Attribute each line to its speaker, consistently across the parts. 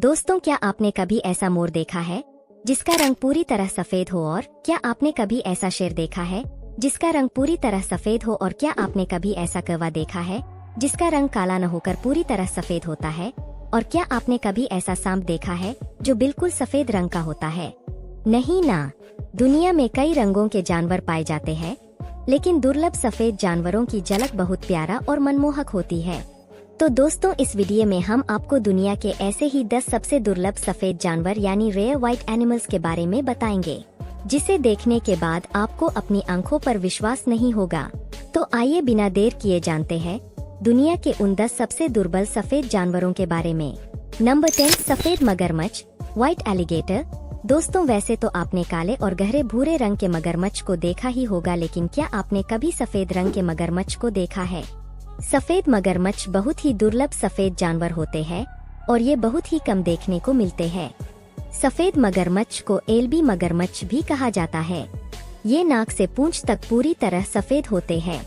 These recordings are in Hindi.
Speaker 1: दोस्तों, क्या आपने कभी ऐसा मोर देखा है जिसका रंग पूरी तरह सफेद हो? और क्या आपने कभी ऐसा शेर देखा है जिसका रंग पूरी तरह सफेद हो? और क्या आपने कभी ऐसा कौवा देखा है जिसका रंग काला न होकर पूरी तरह सफेद होता है? और क्या आपने कभी ऐसा सांप देखा है जो बिल्कुल सफेद रंग का होता है? नहीं ना। दुनिया में कई रंगों के जानवर पाए जाते हैं, लेकिन दुर्लभ सफेद जानवरों की झलक बहुत प्यारा और मनमोहक होती है। तो दोस्तों, इस वीडियो में हम आपको दुनिया के ऐसे ही 10 सबसे दुर्लभ सफेद जानवर यानी रेयर व्हाइट एनिमल्स के बारे में बताएंगे, जिसे देखने के बाद आपको अपनी आंखों पर विश्वास नहीं होगा। तो आइए बिना देर किए जानते हैं दुनिया के उन 10 सबसे दुर्बल सफेद जानवरों के बारे में। नंबर 10, सफेद मगरमच्छ, व्हाइट एलिगेटर। दोस्तों, वैसे तो आपने काले और गहरे भूरे रंग के मगरमच्छ को देखा ही होगा, लेकिन क्या आपने कभी सफेद रंग के मगरमच्छ को देखा है? सफेद मगरमच्छ बहुत ही दुर्लभ सफेद जानवर होते हैं और ये बहुत ही कम देखने को मिलते हैं। सफेद मगरमच्छ को एल्बी मगरमच्छ भी कहा जाता है। ये नाक से पूंछ तक पूरी तरह सफेद होते हैं।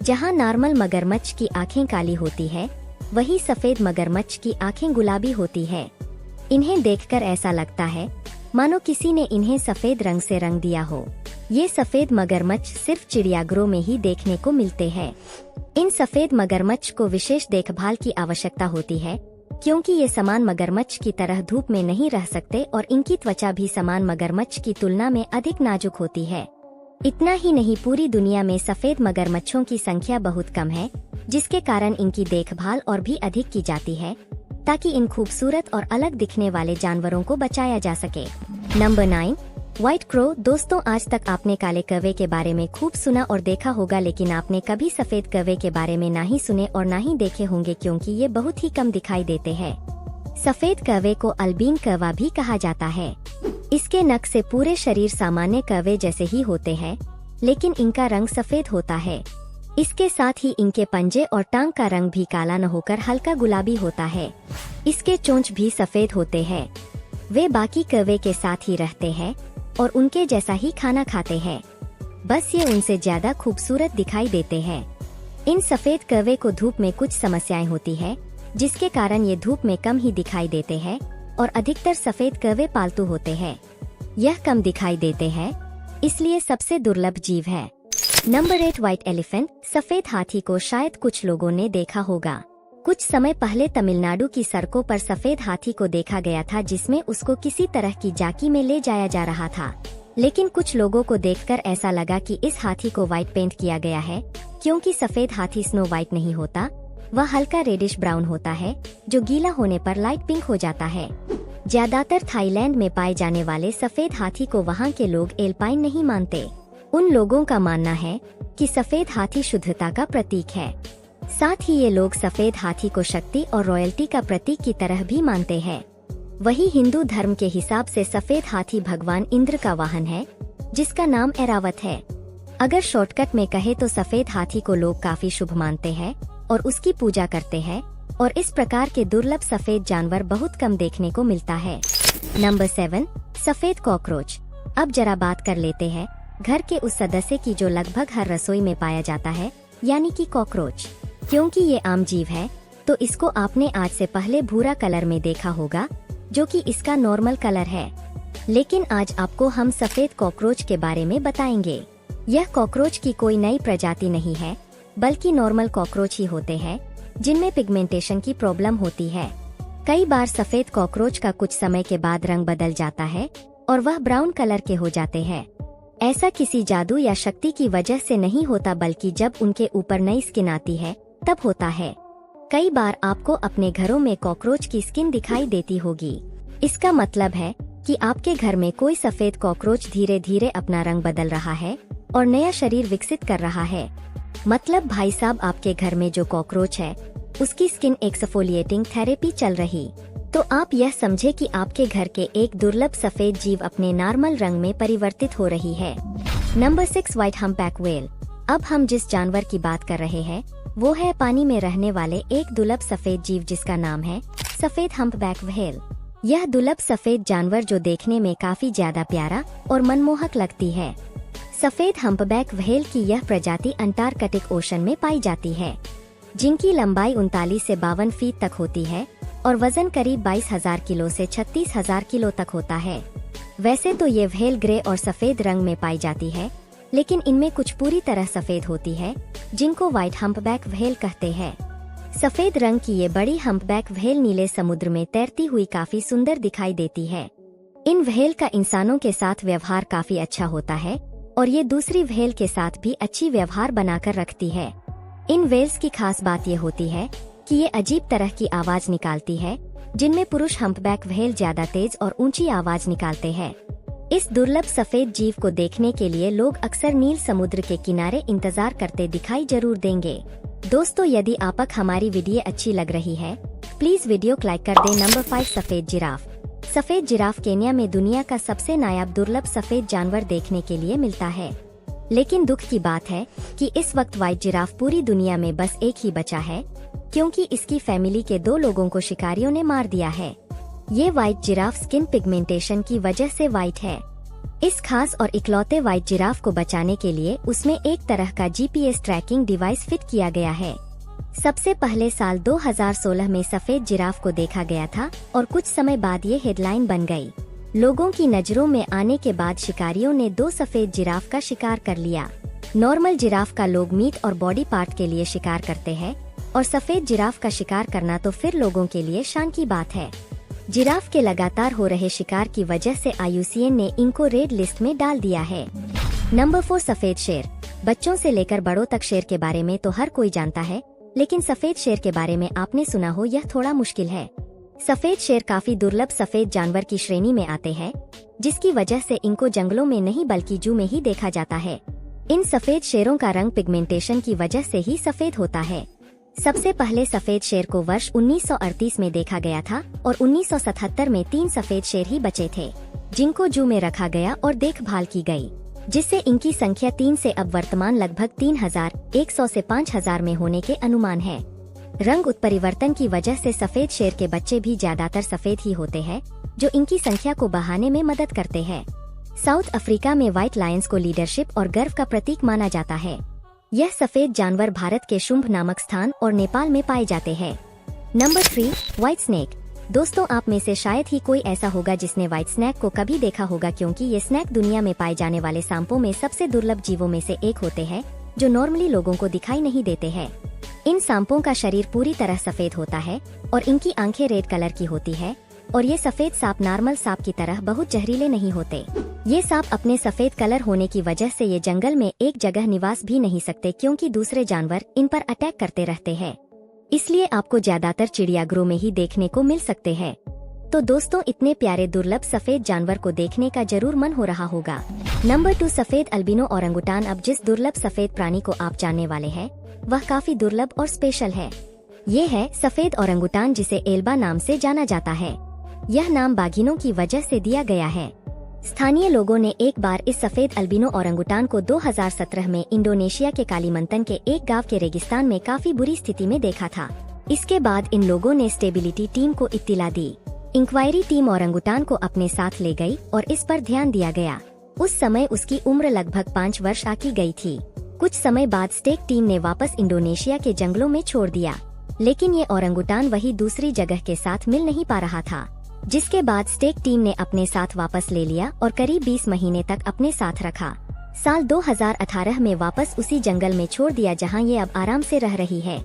Speaker 1: जहां नॉर्मल मगरमच्छ की आंखें काली होती है, वहीं सफेद मगरमच्छ की आंखें गुलाबी होती है। इन्हें देखकर ऐसा लगता है मानो किसी ने इन्हें सफेद रंग से रंग दिया हो। ये सफेद मगरमच्छ सिर्फ चिड़ियाघरों में ही देखने को मिलते हैं। इन सफेद मगरमच्छ को विशेष देखभाल की आवश्यकता होती है, क्योंकि ये समान मगरमच्छ की तरह धूप में नहीं रह सकते और इनकी त्वचा भी समान मगरमच्छ की तुलना में अधिक नाजुक होती है। इतना ही नहीं, पूरी दुनिया में सफेद मगरमच्छों की संख्या बहुत कम है, जिसके कारण इनकी देखभाल और भी अधिक की जाती है, ताकि इन खूबसूरत और अलग दिखने वाले जानवरों को बचाया जा सके। Number 9, white crow. दोस्तों, आज तक आपने काले कौवे के बारे में खूब सुना और देखा होगा, लेकिन आपने कभी सफेद कौवे के बारे में ना ही सुने और ना ही देखे होंगे, क्योंकि ये बहुत ही कम दिखाई देते हैं। सफेद कौवे को अल्बीन कौवा भी कहा जाता है। इसके नख से पूरे शरीर सामान्य कौवे जैसे ही होते हैं, लेकिन इनका रंग सफेद होता है। इसके साथ ही इनके पंजे और टांग का रंग भी काला न होकर हल्का गुलाबी होता है। इसके चोंच भी सफेद होते हैं। वे बाकी कौवे के साथ ही रहते हैं और उनके जैसा ही खाना खाते हैं, बस ये उनसे ज्यादा खूबसूरत दिखाई देते हैं। इन सफेद कौवे को धूप में कुछ समस्याएं होती है, जिसके कारण ये धूप में कम ही दिखाई देते हैं और अधिकतर सफेद कौवे पालतू होते हैं। यह कम दिखाई देते हैं, इसलिए सबसे दुर्लभ जीव है। नंबर 8, व्हाइट एलिफेंट, सफेद हाथी को शायद कुछ लोगों ने देखा होगा। कुछ समय पहले तमिलनाडु की सड़कों पर सफेद हाथी को देखा गया था, जिसमें उसको किसी तरह की जाकी में ले जाया जा रहा था। लेकिन कुछ लोगों को देखकर ऐसा लगा कि इस हाथी को व्हाइट पेंट किया गया है, क्योंकि सफेद हाथी स्नो व्हाइट नहीं होता, वह हल्का रेडिश ब्राउन होता है, जो गीला होने पर लाइट पिंक हो जाता है। ज्यादातर थाईलैंड में पाए जाने वाले सफेद हाथी को वहाँ के लोग एल्पाइन नहीं मानते। उन लोगों का मानना है कि सफेद हाथी शुद्धता का प्रतीक है। साथ ही ये लोग सफेद हाथी को शक्ति और रॉयल्टी का प्रतीक की तरह भी मानते हैं। वही हिंदू धर्म के हिसाब से सफेद हाथी भगवान इंद्र का वाहन है, जिसका नाम ऐरावत है। अगर शॉर्टकट में कहे तो सफेद हाथी को लोग काफी शुभ मानते हैं और उसकी पूजा करते हैं, और इस प्रकार के दुर्लभ सफेद जानवर बहुत कम देखने को मिलता है। नंबर 7, सफेद कॉकरोच। अब जरा बात कर लेते हैं घर के उस सदस्य की जो लगभग हर रसोई में पाया जाता है, यानी कि कॉकरोच। क्योंकि ये आम जीव है, तो इसको आपने आज से पहले भूरा कलर में देखा होगा, जो कि इसका नॉर्मल कलर है। लेकिन आज आपको हम सफेद कॉकरोच के बारे में बताएंगे। यह कॉकरोच की कोई नई प्रजाति नहीं है, बल्कि नॉर्मल कॉकरोच ही होते हैं, जिनमें पिगमेंटेशन की प्रॉब्लम होती है। कई बार सफेद कॉकरोच का कुछ समय के बाद रंग बदल जाता है और वह ब्राउन कलर के हो जाते हैं। ऐसा किसी जादू या शक्ति की वजह से नहीं होता, बल्कि जब उनके ऊपर नई स्किन आती है तब होता है। कई बार आपको अपने घरों में कॉकरोच की स्किन दिखाई देती होगी। इसका मतलब है कि आपके घर में कोई सफेद कॉकरोच धीरे धीरे अपना रंग बदल रहा है और नया शरीर विकसित कर रहा है। मतलब भाई साहब, आपके घर में जो कॉकरोच है, उसकी स्किन एक्सफोलिएटिंग थेरेपी चल रही। तो आप यह समझे कि आपके घर के एक दुर्लभ सफेद जीव अपने नॉर्मल रंग में परिवर्तित हो रही है। Number 6, white humpback whale. अब हम जिस जानवर की बात कर रहे हैं वो है पानी में रहने वाले एक दुर्लभ सफेद जीव, जिसका नाम है सफेद हम्पबैक व्हेल। यह दुर्लभ सफेद जानवर जो देखने में काफी ज्यादा प्यारा और मनमोहक लगती है। सफेद हम्पबैक व्हेल की यह प्रजाति अंटार्कटिक ओशन में पाई जाती है। जिनकी लंबाई 39 से 52 फीट तक होती है और वजन करीब 22,000 किलो से 36,000 किलो तक होता है। वैसे तो ये व्हेल ग्रे और सफेद रंग में पाई जाती है, लेकिन इनमें कुछ पूरी तरह सफेद होती है, जिनको व्हाइट हम्पबैक व्हेल कहते हैं। सफेद रंग की ये बड़ी हम्पबैक व्हेल नीले समुद्र में तैरती हुई काफी सुंदर दिखाई देती है। इन व्हेल का इंसानों के साथ व्यवहार काफी अच्छा होता है और ये दूसरी व्हेल के साथ भी अच्छी व्यवहार बनाकर रखती है। इन व्हेल्स की खास बात ये होती है कि ये अजीब तरह की आवाज निकालती है, जिनमें पुरुष हम्पबैक व्हेल ज्यादा तेज और ऊंची आवाज निकालते हैं। इस दुर्लभ सफेद जीव को देखने के लिए लोग अक्सर नील समुद्र के किनारे इंतजार करते दिखाई जरूर देंगे। दोस्तों, यदि आपको हमारी वीडियो अच्छी लग रही है, प्लीज वीडियो को लाइक कर दें। नंबर 5, सफेद जिराफ। सफेद जिराफ केन्या में दुनिया का सबसे नायाब दुर्लभ सफेद जानवर देखने के लिए मिलता है। लेकिन दुख की बात है कि इस वक्त व्हाइट जिराफ पूरी दुनिया में बस एक ही बचा है, क्योंकि इसकी फैमिली के 2 लोगों को शिकारियों ने मार दिया है। ये व्हाइट जिराफ स्किन पिगमेंटेशन की वजह से व्हाइट है। इस खास और इकलौते व्हाइट जिराफ को बचाने के लिए उसमें एक तरह का GPS ट्रैकिंग डिवाइस फिट किया गया है। सबसे पहले साल 2016 में सफेद जिराफ को देखा गया था और कुछ समय बाद ये हेडलाइन बन गई। लोगों की नजरों में आने के बाद शिकारियों ने 2 सफेद जिराफ का शिकार कर लिया। नॉर्मल जिराफ का लोग मीट और बॉडी पार्ट के लिए शिकार करते हैं, और सफेद जिराफ का शिकार करना तो फिर लोगों के लिए शान की बात है। जिराफ के लगातार हो रहे शिकार की वजह से IUCN ने इनको रेड लिस्ट में डाल दिया है। नंबर 4, सफेद शेर। बच्चों से लेकर बड़ों तक शेर के बारे में तो हर कोई जानता है, लेकिन सफेद शेर के बारे में आपने सुना हो यह थोड़ा मुश्किल है। सफेद शेर काफी दुर्लभ सफेद जानवर की श्रेणी में आते हैं, जिसकी वजह से इनको जंगलों में नहीं बल्कि जू में ही देखा जाता है। इन सफेद शेरों का रंग पिगमेंटेशन की वजह से ही सफेद होता है। सबसे पहले सफेद शेर को वर्ष 1938 में देखा गया था और 1977 में 3 सफेद शेर ही बचे थे, जिनको जू में रखा गया और देखभाल की गई, जिससे इनकी संख्या 3 से अब वर्तमान लगभग 3,100 से 5,000 में होने के अनुमान है। रंग उत्परिवर्तन की वजह से सफेद शेर के बच्चे भी ज्यादातर सफेद ही होते हैं, जो इनकी संख्या को बढ़ाने में मदद करते हैं। साउथ अफ्रीका में व्हाइट लायंस को लीडरशिप और गर्व का प्रतीक माना जाता है। यह सफेद जानवर भारत के शुंभ नामक स्थान और नेपाल में पाए जाते हैं। Number 3, white snake. दोस्तों, आप में से शायद ही कोई ऐसा होगा जिसने व्हाइट स्नेक को कभी देखा होगा, क्योंकि ये स्नेक दुनिया में पाए जाने वाले सांपों में सबसे दुर्लभ जीवों में से एक होते हैं, जो नॉर्मली लोगों को दिखाई नहीं देते हैं। इन सांपों का शरीर पूरी तरह सफेद होता है और इनकी आंखें रेड कलर की होती है, और ये सफेद सांप नॉर्मल सांप की तरह बहुत जहरीले नहीं होते। ये सांप अपने सफेद कलर होने की वजह से ये जंगल में एक जगह निवास भी नहीं सकते, क्योंकि दूसरे जानवर इन पर अटैक करते रहते हैं। इसलिए आपको ज्यादातर चिड़ियाघरों में ही देखने को मिल सकते हैं। तो दोस्तों, इतने प्यारे दुर्लभ सफेद जानवर को देखने का जरूर मन हो रहा होगा। नंबर 2, सफेद अल्बिनो ओरंगुटान। अब जिस दुर्लभ सफेद प्राणी को आप जानने वाले हैं, वह काफी दुर्लभ और स्पेशल है। ये है सफेद ओरंगुटान, जिसे एल्बा नाम से जाना जाता है। यह नाम बाघिनों की वजह से दिया गया है। स्थानीय लोगों ने एक बार इस सफेद अल्बिनो ओरंगुटान को 2017 में इंडोनेशिया के कालीमंतन के एक गांव के रेगिस्तान में काफी बुरी स्थिति में देखा था। इसके बाद इन लोगों ने स्टेबिलिटी टीम को इत्तिला दी। इंक्वायरी टीम ओरंगुटान को अपने साथ ले गई और इस पर ध्यान दिया गया। उस समय उसकी उम्र लगभग 5 वर्ष आकी गई थी। कुछ समय बाद स्टेक टीम ने वापस इंडोनेशिया के जंगलों में छोड़ दिया, लेकिन ये ओरंगुटान वही दूसरी जगह के साथ मिल नहीं पा रहा था, जिसके बाद स्टेक टीम ने अपने साथ वापस ले लिया और करीब 20 महीने तक अपने साथ रखा। साल 2018 में वापस उसी जंगल में छोड़ दिया, जहां ये अब आराम से रह रही है।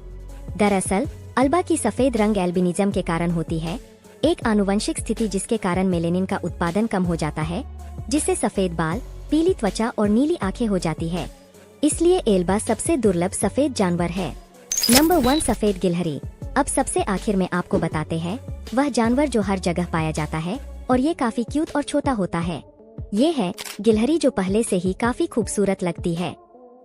Speaker 1: दरअसल अल्बा की सफेद रंग एल्बिनिज्म के कारण होती है, एक आनुवंशिक स्थिति जिसके कारण मेलेनिन का उत्पादन कम हो जाता है, जिससे सफेद बाल, पीली त्वचा और नीली आंखें हो जाती है। इसलिए एल्बा सबसे दुर्लभ सफेद जानवर है। नंबर 1, सफेद गिलहरी। अब सबसे आखिर में आपको बताते हैं वह जानवर जो हर जगह पाया जाता है और ये काफी क्यूट और छोटा होता है। ये है गिलहरी, जो पहले से ही काफी खूबसूरत लगती है।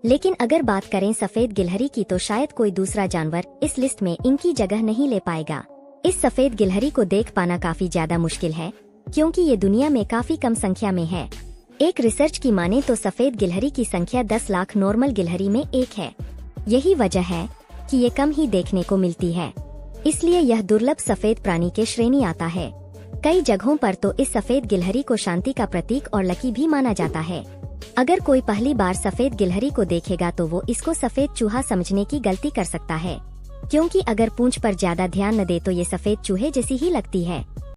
Speaker 1: लेकिन अगर बात करें सफेद गिलहरी की, तो शायद कोई दूसरा जानवर इस लिस्ट में इनकी जगह नहीं ले पाएगा। इस सफेद गिलहरी को देख पाना काफी ज्यादा मुश्किल है, क्योंकि ये दुनिया में काफी कम संख्या में है। एक रिसर्च की माने तो सफेद गिलहरी की संख्या 10 लाख नॉर्मल गिलहरी में एक है। यही वजह है कि ये कम ही देखने को मिलती है, इसलिए यह दुर्लभ सफेद प्राणी के श्रेणी आता है। कई जगहों पर तो इस सफेद गिलहरी को शांति का प्रतीक और लकी भी माना जाता है। अगर कोई पहली बार सफेद गिलहरी को देखेगा तो वो इसको सफेद चूहा समझने की गलती कर सकता है। क्योंकि अगर पूंछ पर ज्यादा ध्यान न दे तो ये सफेद चूहे जैसी ही लगती है।